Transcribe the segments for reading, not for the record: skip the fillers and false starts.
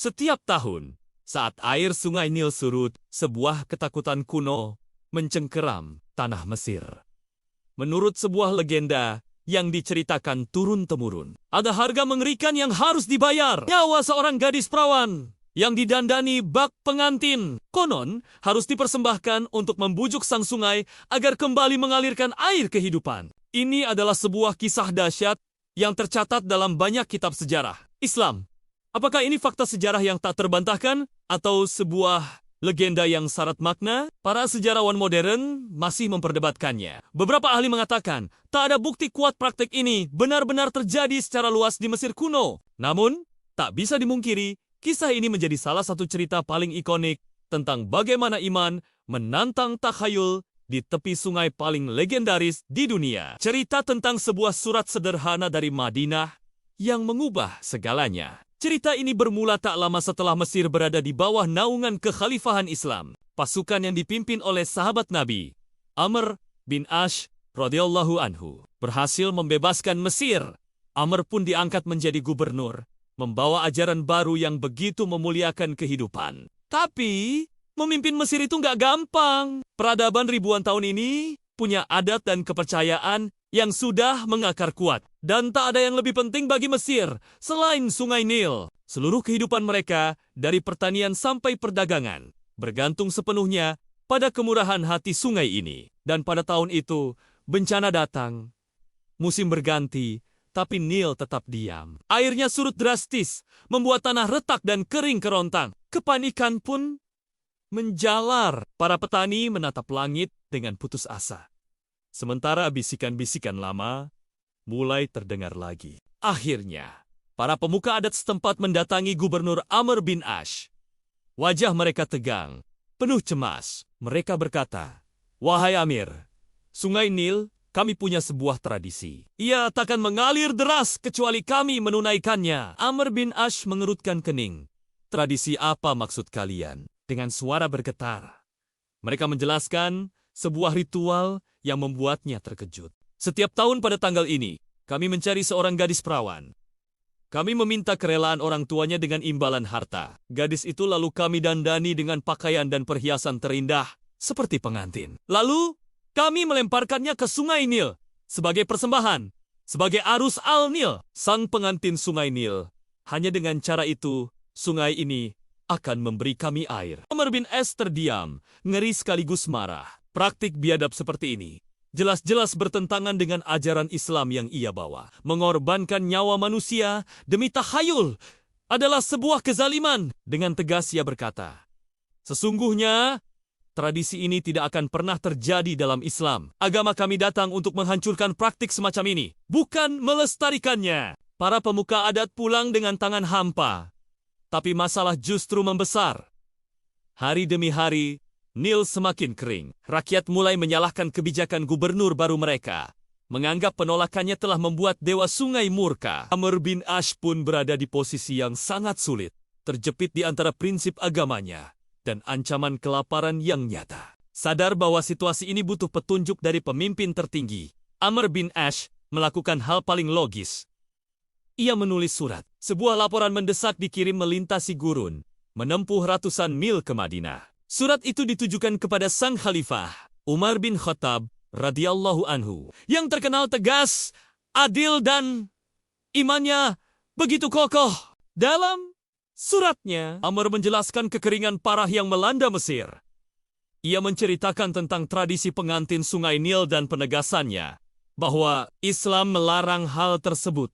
Setiap tahun, saat air sungai Nil surut, sebuah ketakutan kuno mencengkeram tanah Mesir. Menurut sebuah legenda yang diceritakan turun-temurun, ada harga mengerikan yang harus dibayar. Nyawa seorang gadis perawan yang didandani bak pengantin. Konon, harus dipersembahkan untuk membujuk sang sungai agar kembali mengalirkan air kehidupan. Ini adalah sebuah kisah dahsyat yang tercatat dalam banyak kitab sejarah Islam. Apakah ini fakta sejarah yang tak terbantahkan atau sebuah legenda yang syarat makna? Para sejarawan modern masih memperdebatkannya. Beberapa ahli mengatakan tak ada bukti kuat praktik ini benar-benar terjadi secara luas di Mesir kuno. Namun, tak bisa dimungkiri, kisah ini menjadi salah satu cerita paling ikonik tentang bagaimana iman menantang takhayul di tepi sungai paling legendaris di dunia. Cerita tentang sebuah surat sederhana dari Madinah yang mengubah segalanya. Cerita ini bermula tak lama setelah Mesir berada di bawah naungan kekhalifahan Islam. Pasukan yang dipimpin oleh sahabat Nabi, Amr bin Ash radhiyallahu anhu, berhasil membebaskan Mesir. Amr pun diangkat menjadi gubernur, membawa ajaran baru yang begitu memuliakan kehidupan. Tapi, memimpin Mesir itu nggak gampang. Peradaban ribuan tahun ini punya adat dan kepercayaan yang sudah mengakar kuat. Dan tak ada yang lebih penting bagi Mesir selain sungai Nil. Seluruh kehidupan mereka, dari pertanian sampai perdagangan, bergantung sepenuhnya pada kemurahan hati sungai ini. Dan pada tahun itu, bencana datang. Musim berganti, tapi Nil tetap diam. Airnya surut drastis, membuat tanah retak dan kering kerontang. Kepanikan pun menjalar. Para petani menatap langit dengan putus asa. Sementara bisikan-bisikan lama mulai terdengar lagi. Akhirnya, para pemuka adat setempat mendatangi Gubernur Amr bin Ash. Wajah mereka tegang, penuh cemas. Mereka berkata, "Wahai Amir, sungai Nil, kami punya sebuah tradisi. Ia takkan mengalir deras kecuali kami menunaikannya." Amr bin Ash mengerutkan kening. "Tradisi apa maksud kalian?" Dengan suara bergetar. Mereka menjelaskan sebuah ritual yang membuatnya terkejut. "Setiap tahun pada tanggal ini, kami mencari seorang gadis perawan. Kami meminta kerelaan orang tuanya dengan imbalan harta. Gadis itu lalu kami dandani dengan pakaian dan perhiasan terindah, seperti pengantin. Lalu, kami melemparkannya ke sungai Nil, sebagai persembahan, sebagai arus Al-Nil, sang pengantin sungai Nil. Hanya dengan cara itu, sungai ini akan memberi kami air." Amr bin As terdiam, ngeri sekaligus marah. Praktik biadab seperti ini jelas-jelas bertentangan dengan ajaran Islam yang ia bawa. Mengorbankan nyawa manusia demi takhayul adalah sebuah kezaliman. Dengan tegas ia berkata, "Sesungguhnya, tradisi ini tidak akan pernah terjadi dalam Islam. Agama kami datang untuk menghancurkan praktik semacam ini, bukan melestarikannya." Para pemuka adat pulang dengan tangan hampa. Tapi masalah justru membesar. Hari demi hari, Nil semakin kering. Rakyat mulai menyalahkan kebijakan gubernur baru mereka. Menganggap penolakannya telah membuat dewa sungai murka. Amr bin Ash pun berada di posisi yang sangat sulit. Terjepit di antara prinsip agamanya dan ancaman kelaparan yang nyata. Sadar bahwa situasi ini butuh petunjuk dari pemimpin tertinggi, Amr bin Ash melakukan hal paling logis. Ia menulis surat. Sebuah laporan mendesak dikirim melintasi gurun, menempuh ratusan mil ke Madinah. Surat itu ditujukan kepada sang khalifah, Umar bin Khattab radhiyallahu anhu, yang terkenal tegas, adil dan imannya begitu kokoh. Dalam suratnya, Amr menjelaskan kekeringan parah yang melanda Mesir. Ia menceritakan tentang tradisi pengantin sungai Nil dan penegasannya, bahwa Islam melarang hal tersebut.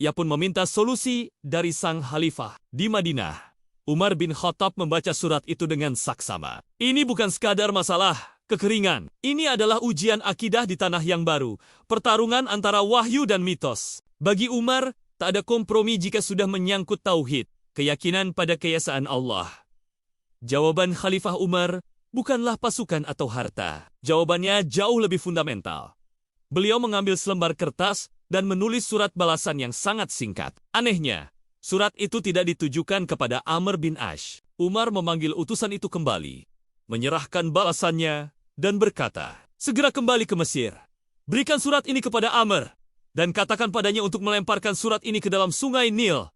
Ia pun meminta solusi dari sang khalifah di Madinah. Umar bin Khattab membaca surat itu dengan saksama. Ini bukan sekadar masalah kekeringan. Ini adalah ujian akidah di tanah yang baru. Pertarungan antara wahyu dan mitos. Bagi Umar, tak ada kompromi jika sudah menyangkut tauhid, keyakinan pada keesaan Allah. Jawaban Khalifah Umar bukanlah pasukan atau harta. Jawabannya jauh lebih fundamental. Beliau mengambil selembar kertas dan menulis surat balasan yang sangat singkat. Anehnya, surat itu tidak ditujukan kepada Amr bin Ash. Umar memanggil utusan itu kembali, menyerahkan balasannya, dan berkata, "Segera kembali ke Mesir. Berikan surat ini kepada Amr, dan katakan padanya untuk melemparkan surat ini ke dalam sungai Nil."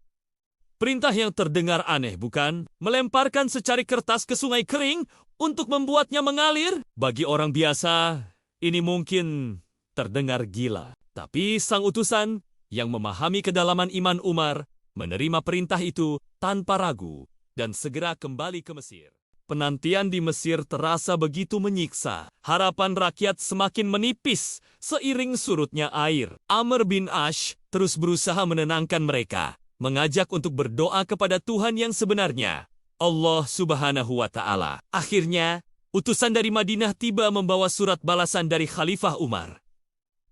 Perintah yang terdengar aneh, bukan? Melemparkan secari kertas ke sungai kering untuk membuatnya mengalir? Bagi orang biasa, ini mungkin terdengar gila. Tapi sang utusan yang memahami kedalaman iman Umar menerima perintah itu tanpa ragu dan segera kembali ke Mesir. Penantian di Mesir terasa begitu menyiksa. Harapan rakyat semakin menipis seiring surutnya air. Amr bin Ash terus berusaha menenangkan mereka, mengajak untuk berdoa kepada Tuhan yang sebenarnya, Allah Subhanahu wa Ta'ala. Akhirnya, utusan dari Madinah tiba membawa surat balasan dari Khalifah Umar.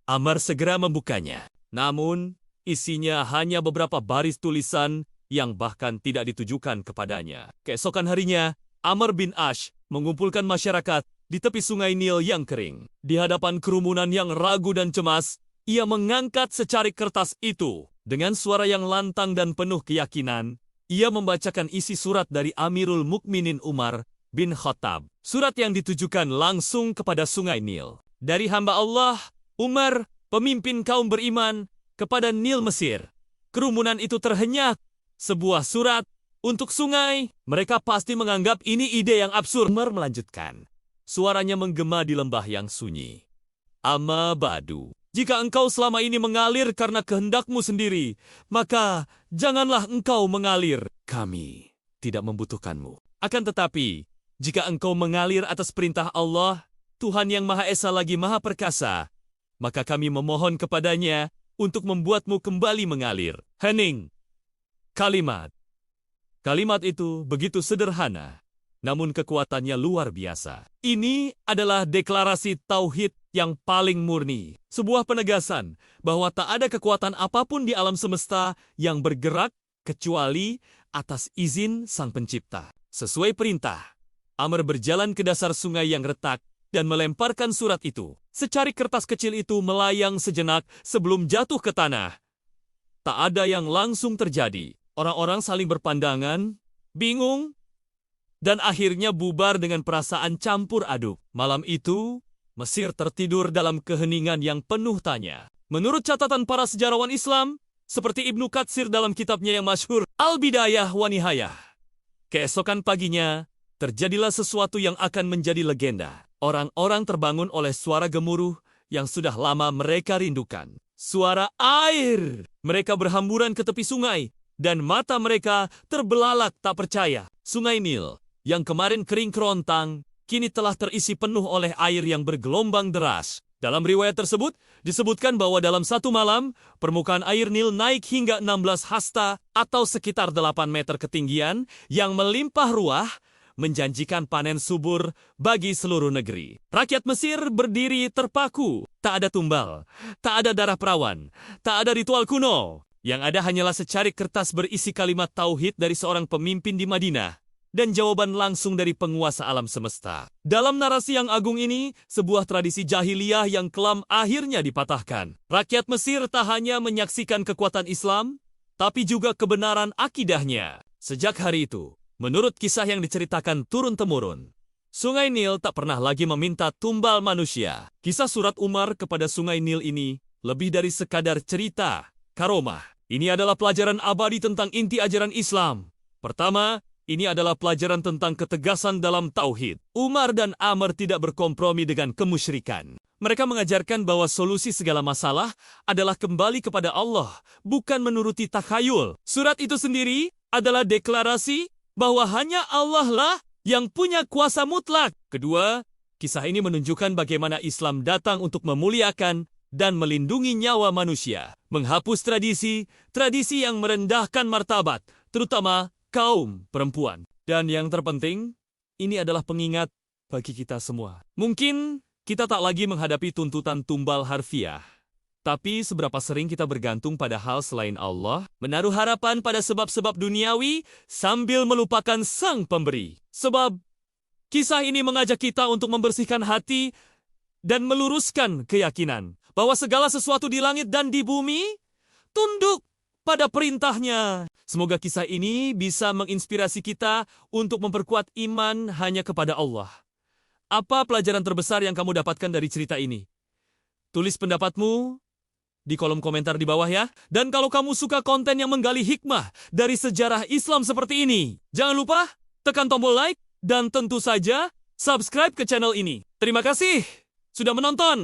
Amr segera membukanya. Namun, isinya hanya beberapa baris tulisan yang bahkan tidak ditujukan kepadanya. Keesokan harinya, Amr bin Ash mengumpulkan masyarakat di tepi sungai Nil yang kering. Di hadapan kerumunan yang ragu dan cemas, ia mengangkat secari kertas itu. Dengan suara yang lantang dan penuh keyakinan, ia membacakan isi surat dari Amirul Mukminin Umar bin Khattab. Surat yang ditujukan langsung kepada sungai Nil. Dari hamba Allah, Umar, pemimpin kaum beriman, kepada Nil Mesir. Kerumunan itu terhenyak. Sebuah surat untuk sungai. Mereka pasti menganggap ini ide yang absurd. Umar melanjutkan. Suaranya menggema di lembah yang sunyi. Amma ba'du. Jika engkau selama ini mengalir karena kehendakmu sendiri, maka janganlah engkau mengalir. Kami tidak membutuhkanmu. Akan tetapi, jika engkau mengalir atas perintah Allah, Tuhan yang Maha Esa lagi Maha Perkasa, maka kami memohon kepadanya untuk membuatmu kembali mengalir. Hening. Kalimat itu begitu sederhana, namun kekuatannya luar biasa. Ini adalah deklarasi tauhid yang paling murni. Sebuah penegasan bahwa tak ada kekuatan apapun di alam semesta yang bergerak kecuali atas izin Sang Pencipta. Sesuai perintah, Amr berjalan ke dasar sungai yang retak dan melemparkan surat itu. Secari kertas kecil itu melayang sejenak sebelum jatuh ke tanah. Tak ada yang langsung terjadi. Orang-orang saling berpandangan, bingung, dan akhirnya bubar dengan perasaan campur aduk. Malam itu, Mesir tertidur dalam keheningan yang penuh tanya. Menurut catatan para sejarawan Islam, seperti Ibnu Katsir dalam kitabnya yang masyhur, Al-Bidayah wa Nihayah. Keesokan paginya, terjadilah sesuatu yang akan menjadi legenda. Orang-orang terbangun oleh suara gemuruh yang sudah lama mereka rindukan. Suara air! Mereka berhamburan ke tepi sungai, dan mata mereka terbelalak tak percaya. Sungai Nil, yang kemarin kering kerontang, kini telah terisi penuh oleh air yang bergelombang deras. Dalam riwayat tersebut, disebutkan bahwa dalam satu malam, permukaan air Nil naik hingga 16 hasta atau sekitar 8 meter ketinggian yang melimpah ruah, menjanjikan panen subur bagi seluruh negeri. Rakyat Mesir berdiri terpaku. Tak ada tumbal, tak ada darah perawan, tak ada ritual kuno. Yang ada hanyalah secari kertas berisi kalimat tauhid dari seorang pemimpin di Madinah dan jawaban langsung dari penguasa alam semesta. Dalam narasi yang agung ini, sebuah tradisi jahiliyah yang kelam akhirnya dipatahkan. Rakyat Mesir tak hanya menyaksikan kekuatan Islam, tapi juga kebenaran akidahnya. Sejak hari itu, menurut kisah yang diceritakan turun-temurun, Sungai Nil tak pernah lagi meminta tumbal manusia. Kisah surat Umar kepada Sungai Nil ini lebih dari sekadar cerita, karomah. Ini adalah pelajaran abadi tentang inti ajaran Islam. Pertama, ini adalah pelajaran tentang ketegasan dalam tauhid. Umar dan Amr tidak berkompromi dengan kemusyrikan. Mereka mengajarkan bahwa solusi segala masalah adalah kembali kepada Allah, bukan menuruti takhayul. Surat itu sendiri adalah deklarasi bahwa hanya Allah lah yang punya kuasa mutlak. Kedua, kisah ini menunjukkan bagaimana Islam datang untuk memuliakan dan melindungi nyawa manusia, menghapus tradisi yang merendahkan martabat, terutama kaum perempuan. Dan yang terpenting, ini adalah pengingat bagi kita semua. Mungkin kita tak lagi menghadapi tuntutan tumbal harfiah, tapi seberapa sering kita bergantung pada hal selain Allah, menaruh harapan pada sebab-sebab duniawi sambil melupakan Sang Pemberi. Sebab kisah ini mengajak kita untuk membersihkan hati dan meluruskan keyakinan bahwa segala sesuatu di langit dan di bumi tunduk pada perintahnya. Semoga kisah ini bisa menginspirasi kita untuk memperkuat iman hanya kepada Allah. Apa pelajaran terbesar yang kamu dapatkan dari cerita ini? Tulis pendapatmu di kolom komentar di bawah ya. Dan kalau kamu suka konten yang menggali hikmah dari sejarah Islam seperti ini, jangan lupa tekan tombol like dan tentu saja subscribe ke channel ini. Terima kasih sudah menonton.